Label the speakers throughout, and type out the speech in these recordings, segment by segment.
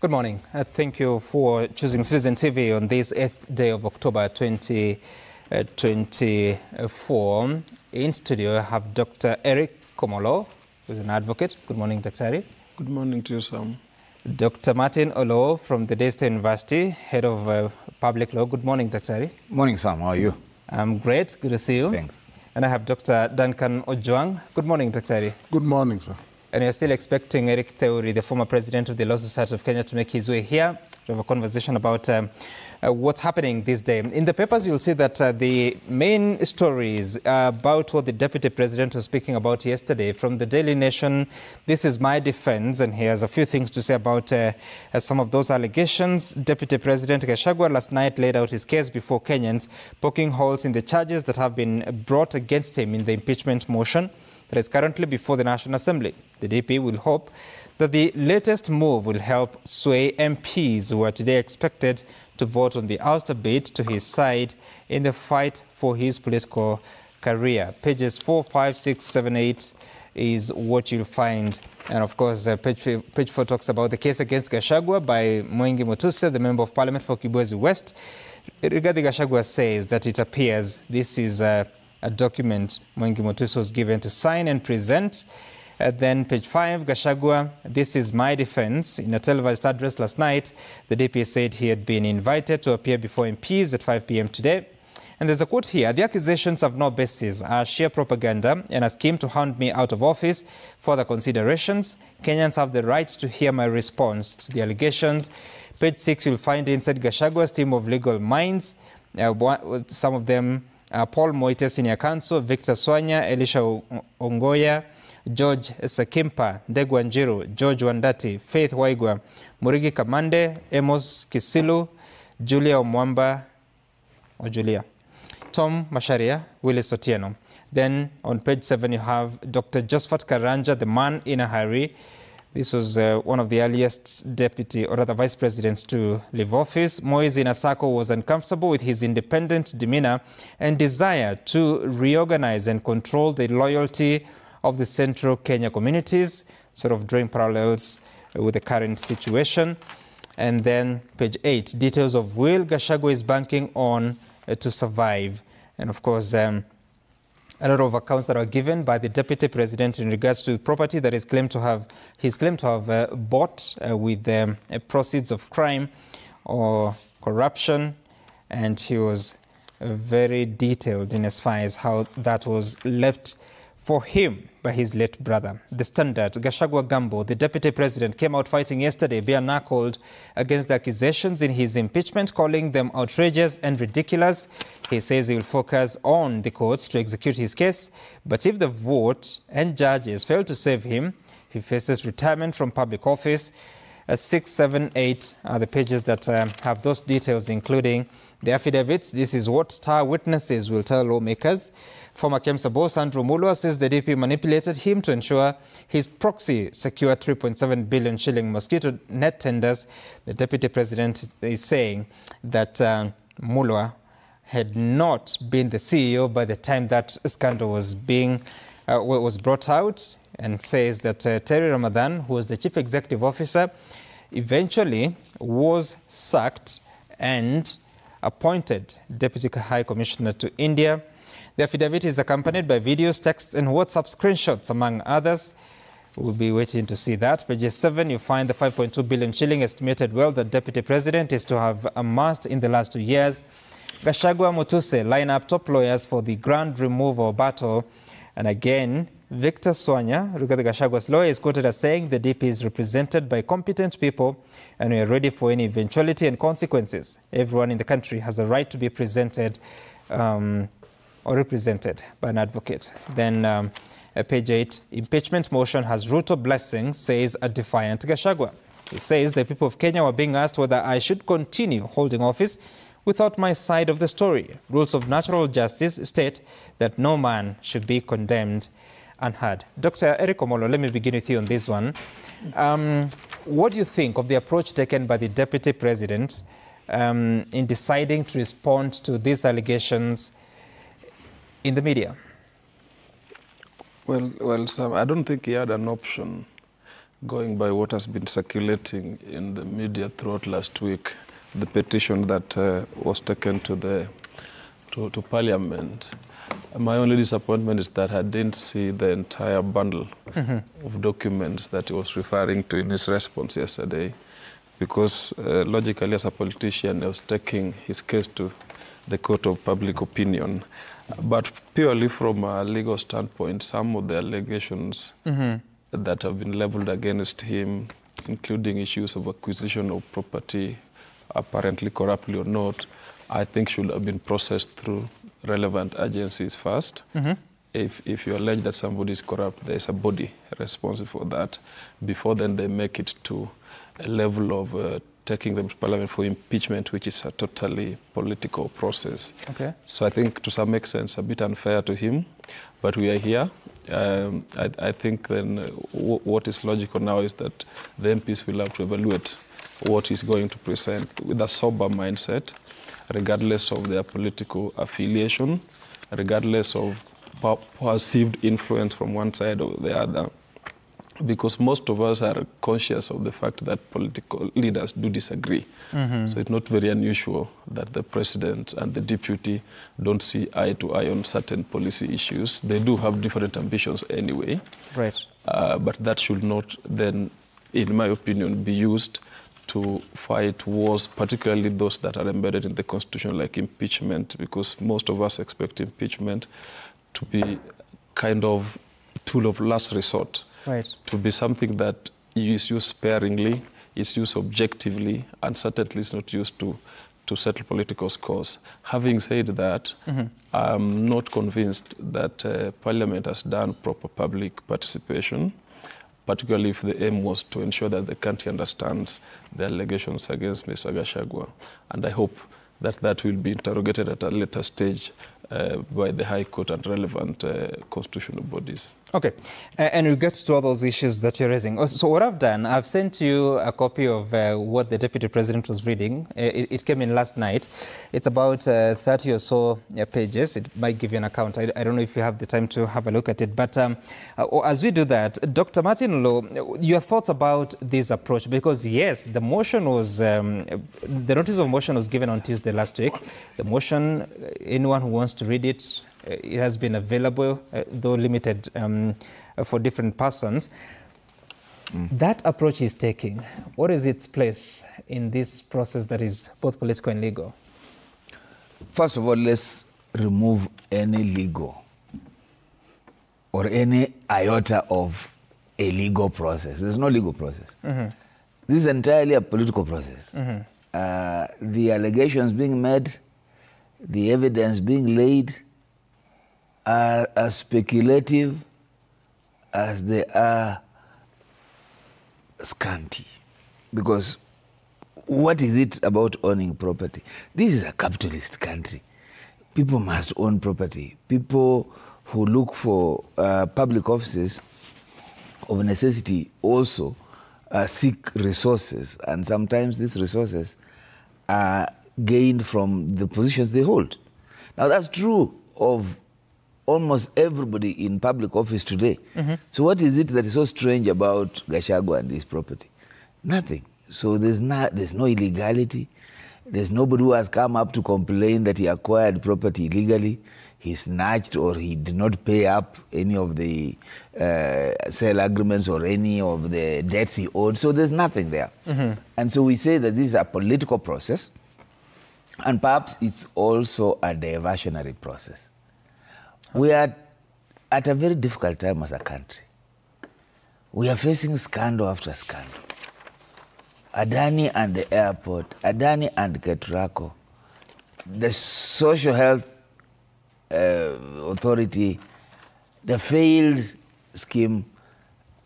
Speaker 1: Good morning. Thank you for choosing Citizen TV on this 8th day of October 2024. In studio, I have Dr. Eric Komolo, who is an advocate. Good morning, Dr. Eric.
Speaker 2: Good morning to you, Sam.
Speaker 1: Dr. Martin Olo from the Daystar University, Head of Public Law. Good morning, Dr. Eric.
Speaker 3: Morning, Sam. How are you?
Speaker 1: I'm great. Good to see you.
Speaker 3: Thanks.
Speaker 1: And I have Dr. Duncan Ojwang. Good morning, Dr. Eric.
Speaker 2: Good morning, sir.
Speaker 1: And you're still expecting Eric Theory, the former president of the Law Society of Kenya, to make his way here to have a conversation about what's happening this day. In the papers, you'll see that the main stories about what the deputy president was speaking about yesterday. From the Daily Nation, this is my defense, and he has a few things to say about some of those allegations. Deputy President Gachagua last night laid out his case before Kenyans, poking holes in the charges that have been brought against him in the impeachment motion that is currently before the National Assembly. The DP will hope that the latest move will help sway MPs who are today expected to vote on the ouster bid to his side in the fight for his political career. Pages 4, 5, 6, 7, 8 is what you'll find. And of course, page 4 talks about the case against Gachagua by Mwengi Mutuse, the Member of Parliament for Kibwezi West. Regarding Gachagua says that it appears this is a document Mwengi Mutuse was given to sign and present. Then page 5, Gachagua, this is my defense. In a televised address last night, the DP said he had been invited to appear before MPs at 5 p.m. today. And there's a quote here: the accusations have no basis, are sheer propaganda and a scheme to hound me out of office. Further considerations, Kenyans have the right to hear my response to the allegations. Page 6, you'll find inside Gachagua's team of legal minds, some of them Paul Moite, Senior Counsel, Victor Swanya, Elisha Ongoya, George Sakimpa, Ndegwa Njiru, George Wandati, Faith Waigwa, Murigi Kamande, Amos Kisilu, Julia Omwamba, Tom Masharia, Willis Otieno. Then on page 7 you have Dr. Josephat Karanja, the man in a hurry. This was one of the earliest deputy, or rather vice presidents, to leave office. Moise Inasako was uncomfortable with his independent demeanor and desire to reorganize and control the loyalty of the central Kenya communities, sort of drawing parallels with the current situation. And then page 8, details of will Gachagua is banking on to survive. And of course, a lot of accounts that are given by the deputy president in regards to property that he's claimed to have bought with proceeds of crime or corruption, and he was very detailed in as far as how that was left for him by his late brother. The Standard, Gachagua Gambo, the deputy president, came out fighting yesterday, bare-knuckled against the accusations in his impeachment, calling them outrageous and ridiculous. He says he will focus on the courts to execute his case, but if the vote and judges fail to save him, he faces retirement from public office. 6, 7, 8 are the pages that have those details, including the affidavits. This is what star witnesses will tell lawmakers. Former KEMSA boss Andrew Mulwa says the DP manipulated him to ensure his proxy secured 3.7 billion shilling mosquito net tenders. The deputy president is saying that Mulwa had not been the CEO by the time that scandal was brought out, and says that Terry Ramadan, who was the chief executive officer, eventually was sacked and appointed Deputy High Commissioner to India. The affidavit is accompanied by videos, texts, and WhatsApp screenshots, among others. We'll be waiting to see that. Page 7, you find the 5.2 billion shilling estimated wealth that Deputy President is to have amassed in the last 2 years. Gachagua Mutuse line up top lawyers for the grand removal battle. And again, Victor Swanya, regarding Gachagua's lawyer, is quoted as saying the DP is represented by competent people and we are ready for any eventuality and consequences. Everyone in the country has a right to be presented or represented by an advocate. Then page 8, impeachment motion has Ruto blessing, says a defiant Gachagua. He says the people of Kenya were being asked whether I should continue holding office without my side of the story. Rules of natural justice state that no man should be condemned unheard. Dr. Eric Omolo, let me begin with you on this one. What do you think of the approach taken by the deputy president in deciding to respond to these allegations in the media?
Speaker 2: Well, Sam, I don't think he had an option Going by what has been circulating in the media throughout last week, the petition that was taken to Parliament, my only disappointment is that I didn't see the entire bundle of documents that he was referring to in his response yesterday, because logically, as a politician, he was taking his case to the court of public opinion. But purely from a legal standpoint, some of the allegations that have been leveled against him, including issues of acquisition of property, apparently corruptly or not, I think should have been processed through relevant agencies first. If you allege that somebody is corrupt, there is a body responsible for that. Before then, they make it to a level of taking them to Parliament for impeachment, which is a totally political process.
Speaker 1: Okay.
Speaker 2: So I think to some extent it's a bit unfair to him, but we are here. I think then what is logical now is that the MPs will have to evaluate what he's going to present with a sober mindset, regardless of their political affiliation, regardless of perceived influence from one side or the other. Because most of us are conscious of the fact that political leaders do disagree. So it's not very unusual that the president and the deputy don't see eye to eye on certain policy issues. They do have different ambitions anyway.
Speaker 1: Right.
Speaker 2: But that should not then, in my opinion, be used to fight wars, particularly those that are embedded in the Constitution, like impeachment, because most of us expect impeachment to be kind of tool of last resort.
Speaker 1: Right.
Speaker 2: To be something that is used sparingly, is used objectively, and certainly is not used to settle political scores. Having said that, I'm not convinced that Parliament has done proper public participation, particularly if the aim was to ensure that the country understands the allegations against Mr. Gachagua. And I hope that that will be interrogated at a later stage by the High Court and relevant constitutional bodies. Okay.
Speaker 1: And we get to all those issues that you're raising. So what I've done, I've sent you a copy of what the Deputy President was reading. It came in last night. It's about 30 or so pages. It might give you an account. I don't know if you have the time to have a look at it. But as we do that, Dr. Martin Low, your thoughts about this approach? Because yes, the motion was, the notice of motion was given on Tuesday last week. The motion, anyone who wants to read it, it has been available, though limited for different persons. That approach is taking. What is its place in this process that is both political and legal?
Speaker 3: First of all, let's remove any legal or any iota of a legal process. There's no legal process. This is entirely a political process. The allegations being made, the evidence being laid, are as speculative as they are scanty. Because what is it about owning property? This is a capitalist country. People must own property. People who look for public offices of necessity also seek resources, and sometimes these resources are gained from the positions they hold. Now that's true of almost everybody in public office today. So what is it that is so strange about Gachagua and his property? Nothing. So there's no illegality. There's nobody who has come up to complain that he acquired property illegally, he snatched or he did not pay up any of the sale agreements or any of the debts he owed. So there's nothing there. And so we say that this is a political process, and perhaps it's also a diversionary process. We are at a very difficult time as a country. We are facing scandal after scandal. Adani and the airport, Adani and Ketrako, the social health authority, the failed scheme.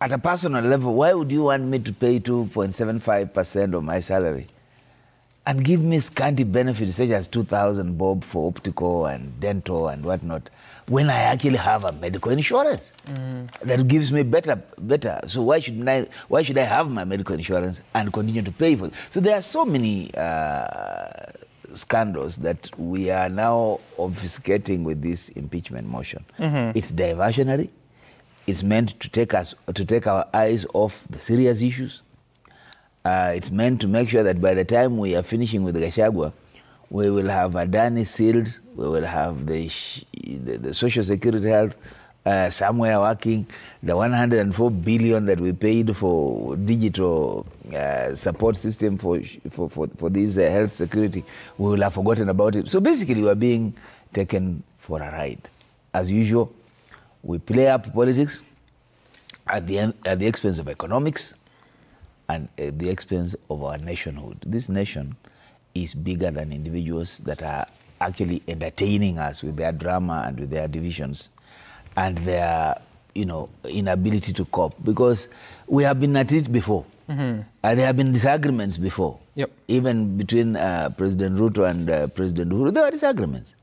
Speaker 3: At a personal level, why would you want me to pay 2.75% of my salary and give me scanty benefits such as 2,000 bob for optical and dental and whatnot, when I actually have a medical insurance that gives me better? So why should I have my medical insurance and continue to pay for it? So there are so many scandals that we are now obfuscating with this impeachment motion. It's diversionary. It's meant to take our eyes off the serious issues. It's meant to make sure that by the time we are finishing with Gachagua, we will have Adani sealed, we will have the social security health somewhere working, the 104 billion that we paid for digital support system for this health security, we will have forgotten about it. So basically we are being taken for a ride. As usual, we play up politics at the expense of economics and at the expense of our nationhood. This nation is bigger than individuals that are actually entertaining us with their drama and with their divisions and their, inability to cope. Because we have been at it before. There have been disagreements before.
Speaker 1: Yep.
Speaker 3: Even between President Ruto and President Uhuru, there were disagreements.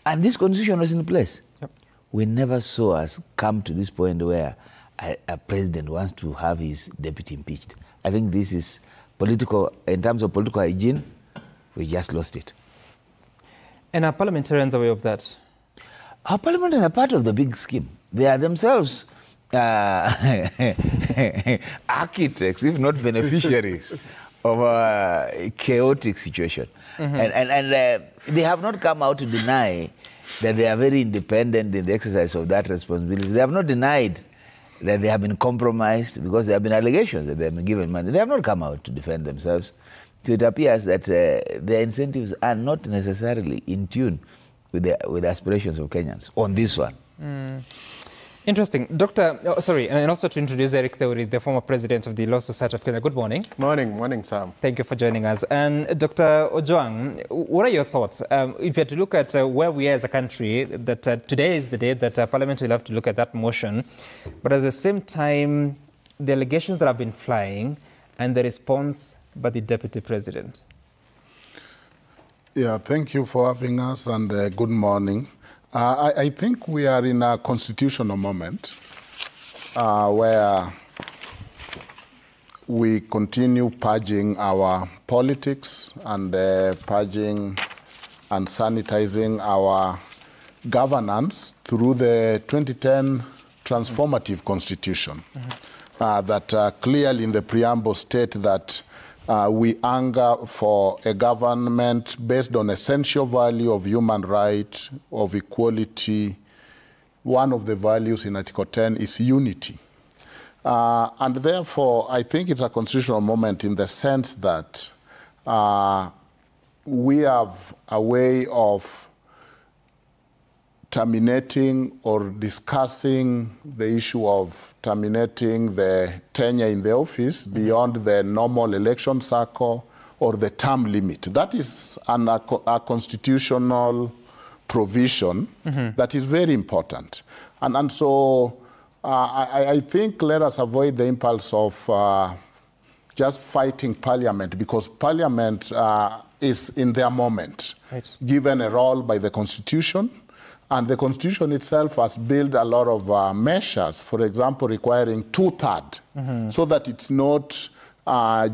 Speaker 3: And this constitution was in place.
Speaker 1: Yep.
Speaker 3: We never saw us come to this point where a president wants to have his deputy impeached. I think this is political, in terms of political hygiene, we just lost it.
Speaker 1: And are parliamentarians aware of that?
Speaker 3: Our parliament is a part of the big scheme. They are themselves architects, if not beneficiaries, of a chaotic situation. And they have not come out to deny that they are very independent in the exercise of that responsibility. They have not denied that they have been compromised because there have been allegations that they have been given money. They have not come out to defend themselves. So it appears that their incentives are not necessarily in tune with the aspirations of Kenyans on this one.
Speaker 1: Interesting. And also to introduce Eric Theory, the former president of the Law Society of Kenya. Good morning.
Speaker 4: Morning, Sam.
Speaker 1: Thank you for joining us. And Dr. Ojwang, what are your thoughts? If you had to look at where we are as a country, that today is the day that Parliament will have to look at that motion, but at the same time, the allegations that have been flying and the response by the Deputy President.
Speaker 4: Yeah, thank you for having us, and good morning. I think we are in a constitutional moment where we continue purging our politics and purging and sanitizing our governance through the 2010 transformative constitution that clearly in the preamble state that we hunger for a government based on essential value of human rights, of equality. One of the values in Article 10 is unity. And therefore, I think it's a constitutional moment in the sense that we have a way of terminating or discussing the issue of terminating the tenure in the office beyond the normal election cycle or the term limit. That is a constitutional provision that is very important. And so I think let us avoid the impulse of just fighting Parliament, because Parliament is in their moment, given a role by the Constitution. And the Constitution itself has built a lot of measures, for example, requiring two-thirds, so that it's not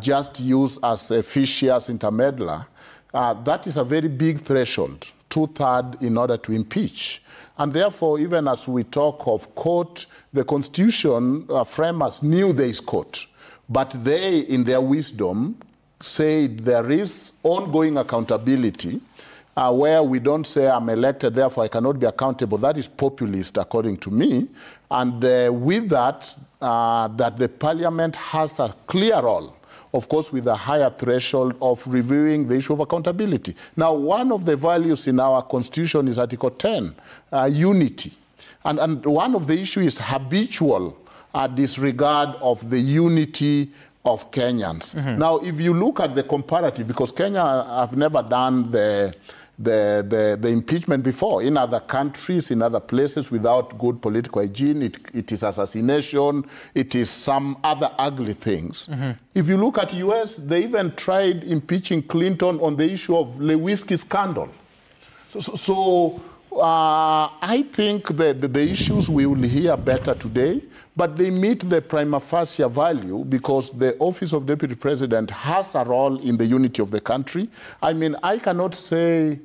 Speaker 4: just used as a fishious intermeddler. That is a very big threshold, two-thirds in order to impeach. And therefore, even as we talk of court, the Constitution framers knew there is court. But they, in their wisdom, said there is ongoing accountability, where we don't say I'm elected, therefore I cannot be accountable. That is populist, according to me. And with that, that the Parliament has a clear role, of course, with a higher threshold of reviewing the issue of accountability. Now, one of the values in our Constitution is Article 10, unity. And one of the issues is habitual disregard of the unity of Kenyans. Now, if you look at the comparative, because Kenya have never done the impeachment before. In other countries, in other places, without good political hygiene, it is assassination, it is some other ugly things. If you look at US, they even tried impeaching Clinton on the issue of the whiskey scandal. So I think that the issues we will hear better today, but they meet the prima facie value because the office of Deputy President has a role in the unity of the country. I mean, I cannot say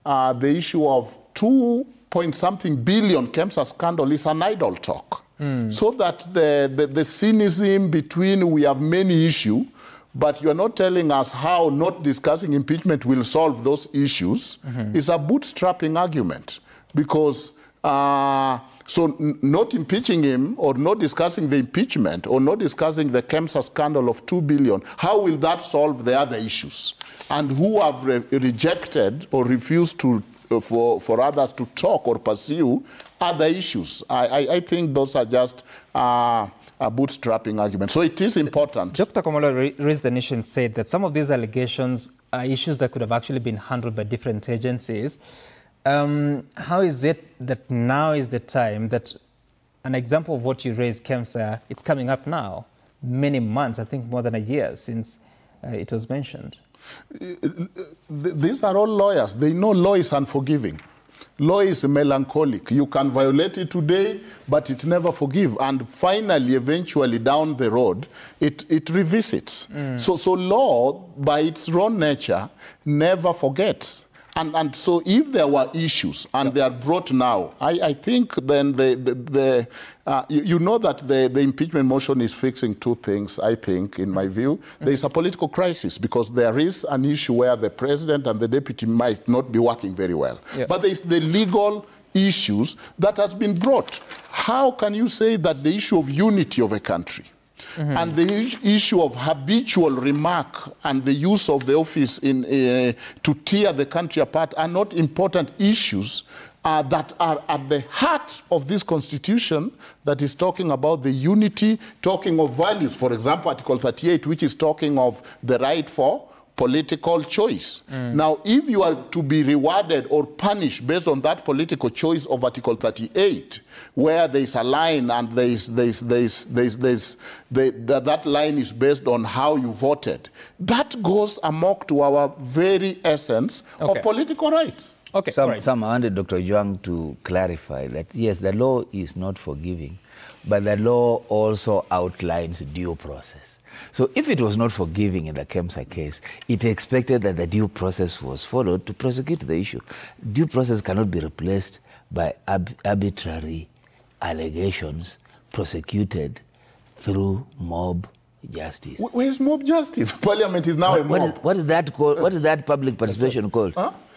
Speaker 4: the issue of two point-something billion KEMSA scandal is an idle talk. So that the cynicism between we have many issues, but you're not telling us how not discussing impeachment will solve those issues, is a bootstrapping argument. Because not impeaching him or not discussing the impeachment or not discussing the KEMSA scandal of 2 billion, how will that solve the other issues? And who have rejected or refused to for others to talk or pursue other issues. I think those are just a bootstrapping argument. So it is important.
Speaker 1: Dr. Komolo raised the nation, said that some of these allegations are issues that could have actually been handled by different agencies. How is it that now is the time that an example of what you raised, KEMSA, it's coming up now, many months, I think more than a year since it was mentioned?
Speaker 4: These are all lawyers. They know law is unforgiving. Law is melancholic. You can violate it today, but it never forgives. And finally, eventually, down the road, it revisits. So law, by its own nature, never forgets. And so if there were issues and they are brought now, I think then you know that the impeachment motion is fixing two things, I think, in my view. There is a political crisis because there is an issue where the president and the deputy might not be working very well. But there is the legal issues that has been brought. How can you say that the issue of unity of a country and the issue of habitual remark and the use of the office to tear the country apart are not important issues that are at the heart of this constitution that is talking about the unity, talking of values. For example, Article 38, which is talking of the right for political choice. Now, if you are to be rewarded or punished based on that political choice of Article 38, where there is a line and that line is based on how you voted, that goes amok to our very essence of political rights.
Speaker 3: Some wanted Dr. Juang to clarify that, yes, the law is not forgiving, but the law also outlines due process. So if it was not forgiving in the KEMSA case, it expected that the due process was followed to prosecute the issue. Due process cannot be replaced by arbitrary allegations prosecuted through mob justice.
Speaker 4: Where is mob justice? Parliament is now a mob.
Speaker 3: What is that called? What is that public participation called?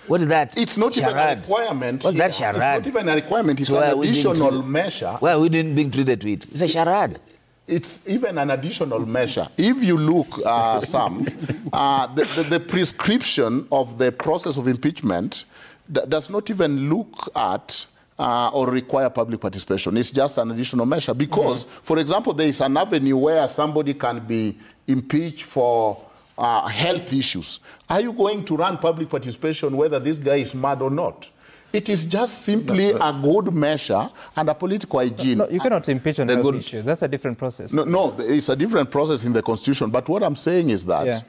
Speaker 3: What is that?
Speaker 4: It's not even a requirement.
Speaker 3: What's that charade?
Speaker 4: It's not even a requirement. It's an additional measure.
Speaker 3: Why we didn't being treated to it? It's a charade.
Speaker 4: It's even an additional measure. If you look, Sam, the prescription of the process of impeachment does not even look at or require public participation. It's just an additional measure because, for example, there is an avenue where somebody can be impeached for health issues. Are you going to run public participation whether this guy is mad or not? It is just simply a good measure and a political hygiene.
Speaker 1: No, you cannot impeach on a health issue. That's a different process.
Speaker 4: No, it's a different process in the Constitution. But what I'm saying is that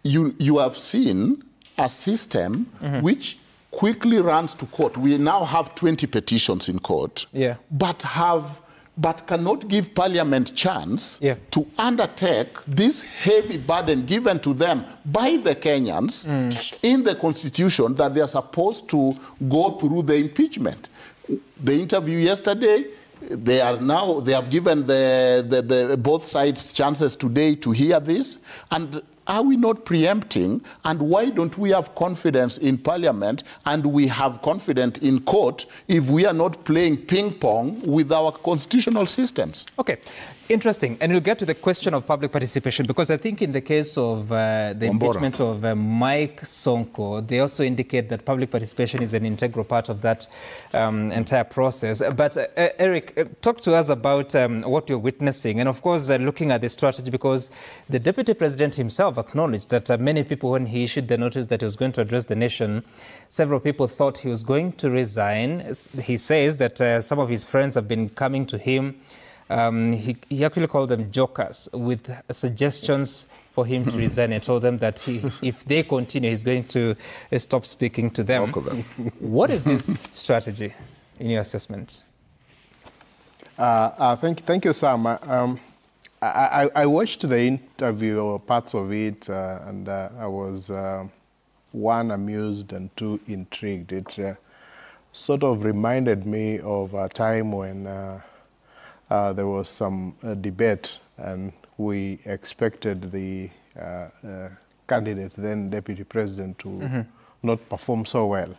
Speaker 4: you have seen a system which quickly runs to court. We now have 20 petitions in court, but cannot give Parliament chance to undertake this heavy burden given to them by the Kenyans in the Constitution that they are supposed to go through the impeachment. The interview yesterday, they have given the both sides chances today to hear this. And are we not preempting? And why don't we have confidence in Parliament and we have confidence in court if we are not playing ping pong with our constitutional systems?
Speaker 1: Okay, interesting. And we'll get to the question of public participation because I think in the case of the impeachment of Mike Sonko, they also indicate that public participation is an integral part of that entire process. But Eric, talk to us about what you're witnessing and of course looking at the strategy because the Deputy President himself acknowledged that many people, when he issued the notice that he was going to address the nation, several people thought he was going to resign. He says that some of his friends have been coming to him. He actually called them jokers with suggestions for him to resign and told them that if they continue, he's going to stop speaking to them. What is this strategy in your assessment?
Speaker 5: Thank you, Sam. I watched the interview or parts of it, and I was one, amused and two, intrigued. sort of reminded me of a time when there was some debate, and we expected the candidate, then Deputy President, to not perform so well.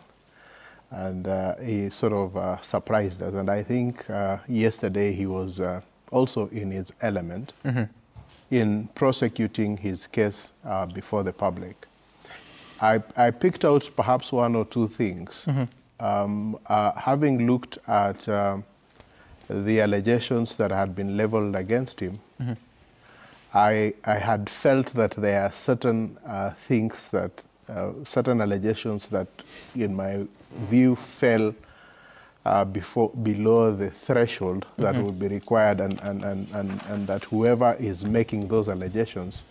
Speaker 5: And he sort of surprised us. And I think yesterday he was also in his element in prosecuting his case before the public. I picked out perhaps one or two things. Having looked at the allegations that had been leveled against him, I had felt that there are certain things that, certain allegations that, in my view, fell below the threshold that would be required, and that whoever is making those allegations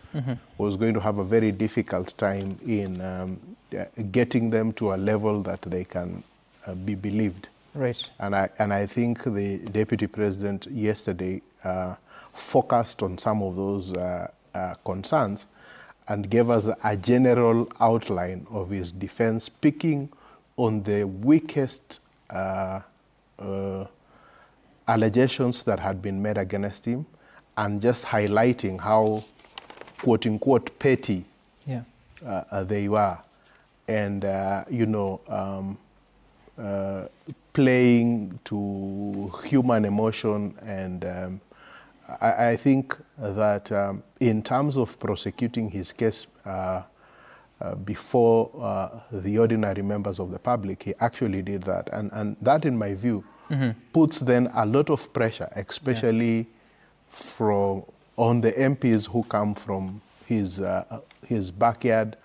Speaker 5: was going to have a very difficult time in getting them to a level that they can be believed.
Speaker 1: Right.
Speaker 5: And I think the Deputy President yesterday focused on some of those concerns and gave us a general outline of his defense, picking on the weakest allegations that had been made against him, and just highlighting how, quote unquote, petty they were, and playing to human emotion. And I think that in terms of prosecuting his case before the ordinary members of the public, he actually did that. And that, in my view, puts then a lot of pressure, especially on the MPs who come from his backyard,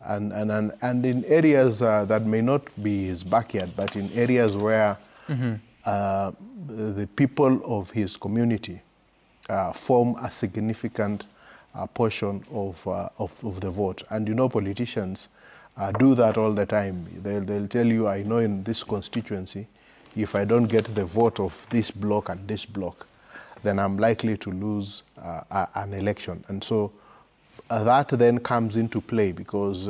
Speaker 5: and in areas that may not be his backyard, but in areas where the people of his community form a significant portion of the vote. And you know, politicians do that all the time. They'll tell you, I know in this constituency, if I don't get the vote of this block and this block, then I'm likely to lose an election. And so that then comes into play, because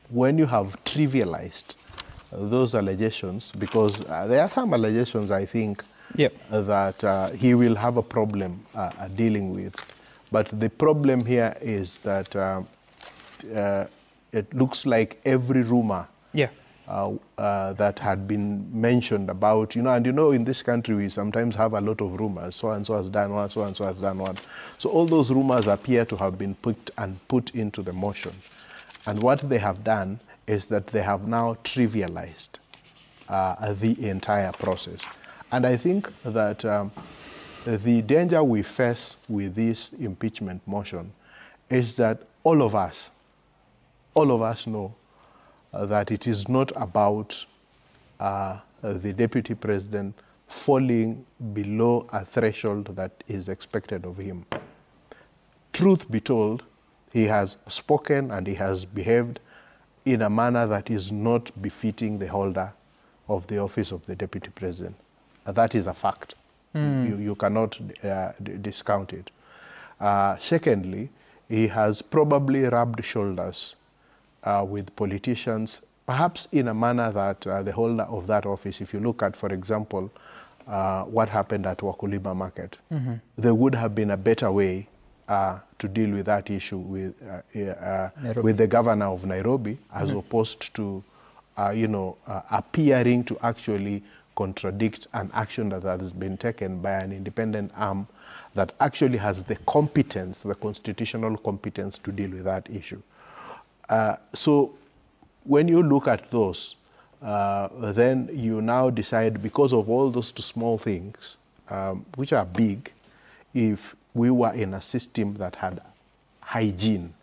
Speaker 5: when you have trivialized those allegations, because there are some allegations, I think, that he will have a problem dealing with. But the problem here is that it looks like every rumor that had been mentioned about, and in this country we sometimes have a lot of rumors. So and so has done one, so and so has done one. So all those rumors appear to have been put into the motion. And what they have done is that they have now trivialized the entire process. And I think that the danger we face with this impeachment motion is that all of us know that it is not about the Deputy President falling below a threshold that is expected of him. Truth be told, he has spoken and he has behaved in a manner that is not befitting the holder of the office of the Deputy President. That is a fact. You cannot discount it. Secondly, he has probably rubbed shoulders with politicians, perhaps in a manner that the holder of that office, if you look at, for example, what happened at Wakulima Market, there would have been a better way to deal with that issue with the governor of Nairobi, as opposed to, appearing to actually contradict an action that has been taken by an independent arm that actually has the competence, the constitutional competence to deal with that issue. So when you look at those, then you now decide, because of all those small things, which are big, if we were in a system that had hygiene,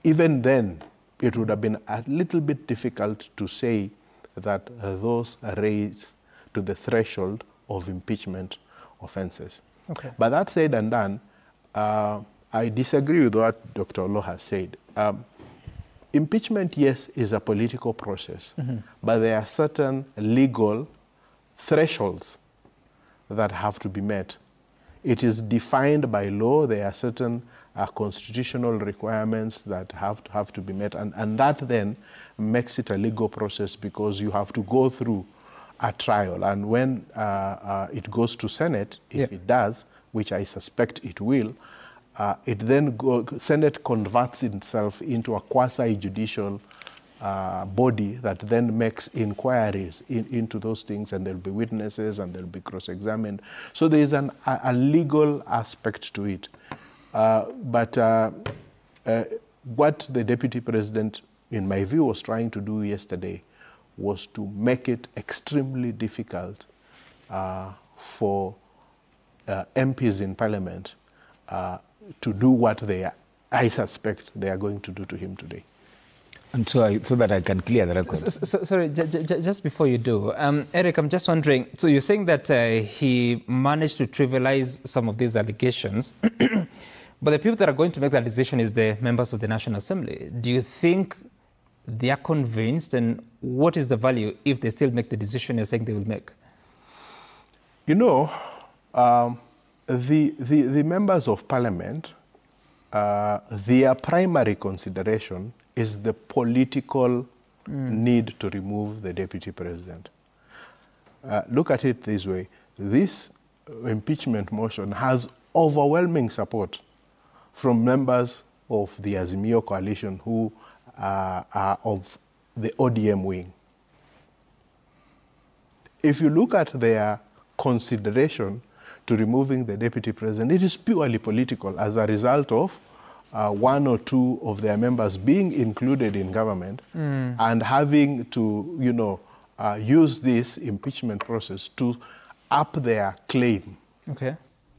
Speaker 5: even then it would have been a little bit difficult to say that those raise to the threshold of impeachment offenses.
Speaker 1: Okay.
Speaker 5: But that said and done, I disagree with what Dr. Olo has said. Impeachment, yes, is a political process, but there are certain legal thresholds that have to be met. It is defined by law. There are certain constitutional requirements that have to be met, and that then makes it a legal process because you have to go through a trial, and when it goes to Senate, if it does, which I suspect it will, it then Senate converts itself into a quasi-judicial body that then makes inquiries into those things, and there'll be witnesses and they'll be cross-examined. So there is a legal aspect to it. But what the Deputy President, in my view, was trying to do yesterday was to make it extremely difficult for MPs in Parliament to do what I suspect they are going to do to him today.
Speaker 3: And so that I can clear the record.
Speaker 1: Sorry, just before you do, Eric, I'm just wondering, so you're saying that he managed to trivialize some of these allegations, but the people that are going to make that decision is the members of the National Assembly. Do you think they are convinced, and what is the value if they still make the decision you're saying they will make?
Speaker 5: You know, the members of Parliament, their primary consideration is the political need to remove the Deputy President. Look at it this way. This impeachment motion has overwhelming support from members of the Azimio coalition who are of the ODM wing. If you look at their consideration to removing the Deputy President, it is purely political as a result of one or two of their members being included in government and having to, use this impeachment process to up their claim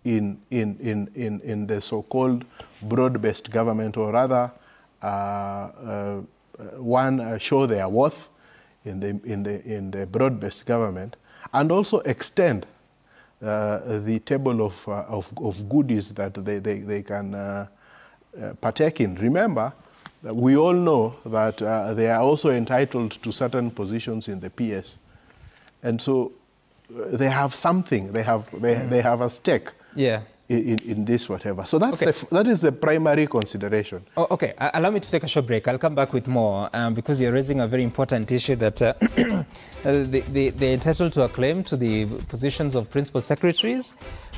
Speaker 5: in the so-called broad-based government, or rather, show their worth in the broad-based government, and also extend the table of goodies that they can partake in. Remember, we all know that they are also entitled to certain positions in the PS, and so they have something. They have a stake. In this whatever. So that is the primary consideration.
Speaker 1: Oh, okay, allow me to take a short break. I'll come back with more because you're raising a very important issue that they're entitled to a claim to the positions of principal secretaries.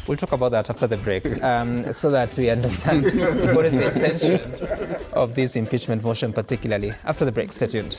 Speaker 1: We'll talk about that after the break so that we understand what is the intention of this impeachment motion particularly. After the break, stay tuned.